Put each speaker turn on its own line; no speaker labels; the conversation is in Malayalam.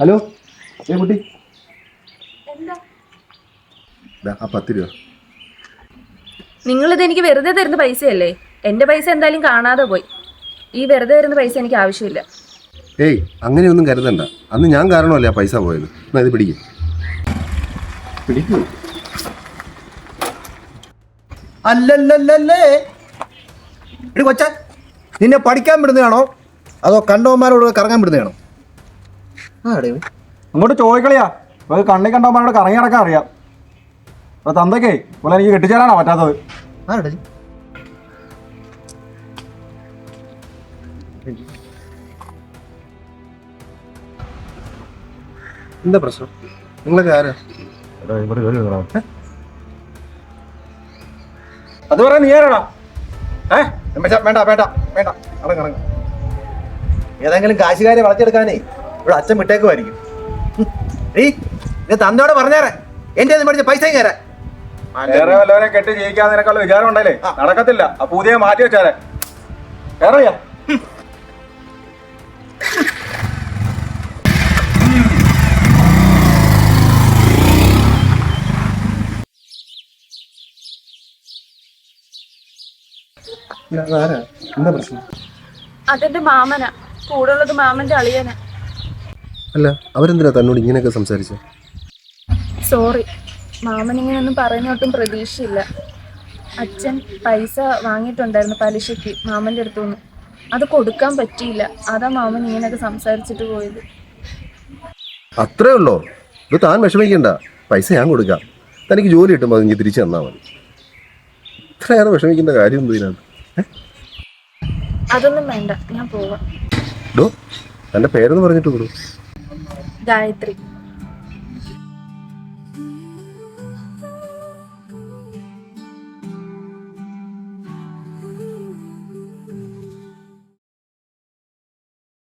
ഹലോ കുട്ടി,
എന്താ
ആ 10 രൂപ.
നിങ്ങളിത് എനിക്ക് വെറുതെ തരുന്ന പൈസയല്ലേ? എൻ്റെ പൈസ എന്തായാലും കാണാതെ പോയി. ഈ വെറുതെ തരുന്ന പൈസ എനിക്ക് ആവശ്യമില്ല.
ഏയ് അങ്ങനെയൊന്നും കരുതണ്ട. അന്ന് ഞാൻ കാരണമല്ലേ ആ പൈസ പോയത്. എന്നാ ഇത് പിടിക്കും.
അല്ലല്ലല്ലേ എടി കൊച്ച, നിന്നെ പഠിക്കാൻ വിടുന്നതാണോ അതോ കണ്ടവന്മാരോട് കറങ്ങാൻ വിടുന്നതാണോ?
അങ്ങോട്ട് ചോദിക്കളിയാ. അത് കണ്ണി കണ്ടവന്മാരോട് കറങ്ങി നടക്കാൻ അറിയാം. അപ്പൊ തന്തക്കേ പോലെ എനിക്ക് കെട്ടിച്ചേരാണോ പറ്റാത്തത്?
എന്താ പ്രശ്നം? നിങ്ങളൊക്കെ ആരാ?
അത് പറയാൻ നീ ആരാടാ?
വേണ്ട വേണ്ട വേണ്ട, ഇറങ്ങ. ഏതെങ്കിലും കാശുകാരെ വളച്ചെടുക്കാനേ ഇവിടെ അച്ഛൻ വിട്ടേക്കുമായിരിക്കും. തന്നോട് പറഞ്ഞേരെ എന്റെ പഠിച്ച പൈസ കയറാൻ.
വേറെ വല്ലവരെ കെട്ടി ജയിക്കാൻ നിനക്കുള്ള വിചാരം ഉണ്ടല്ലേ? നടക്കത്തില്ല. ആ പുതിയ മാറ്റി വെച്ചാലേ വേറെയാ.
ആരാ? എന്താ പ്രശ്നം?
അതെന്റെ മാമനാ. കൂടെ ഉള്ളത് മാമന്റെ അളിയനാ.
അല്ല, അവരെന്തിനാ തന്നോട് ഇങ്ങനെയൊക്കെ സംസാരിച്ച?
സോറി, മാമൻ ഇങ്ങനെയൊന്നും പറയുന്നൊട്ടും പ്രതീക്ഷയില്ല. അച്ഛൻ പൈസ വാങ്ങിയിട്ടുണ്ടായിരുന്നു പലിശയ്ക്ക് മാമന്റെ അടുത്തുനിന്ന്. അത് കൊടുക്കാൻ പറ്റിയില്ല. അതാ മാമൻ ഇങ്ങനെയൊക്കെ സംസാരിച്ചിട്ട് പോയത്.
അത്രേ ഉള്ളോ? ഇത് താൻ വിഷമിക്കണ്ട. പൈസ ഞാൻ കൊടുക്കാം. തനിക്ക് ജോലി കിട്ടുമ്പോൾ അത് എനിക്ക് തിരിച്ചു തന്നാൽ മതി. ഇത്രയേറെ വിഷമിക്കേണ്ട കാര്യം എന്ത് ഇതിനകത്ത്?
അതൊന്നും വേണ്ട, ഞാൻ പോവാം.
തൻ്റെ പേരെന്ന് പറഞ്ഞിട്ട് കൊടുക്കും.
ഗായത്രി.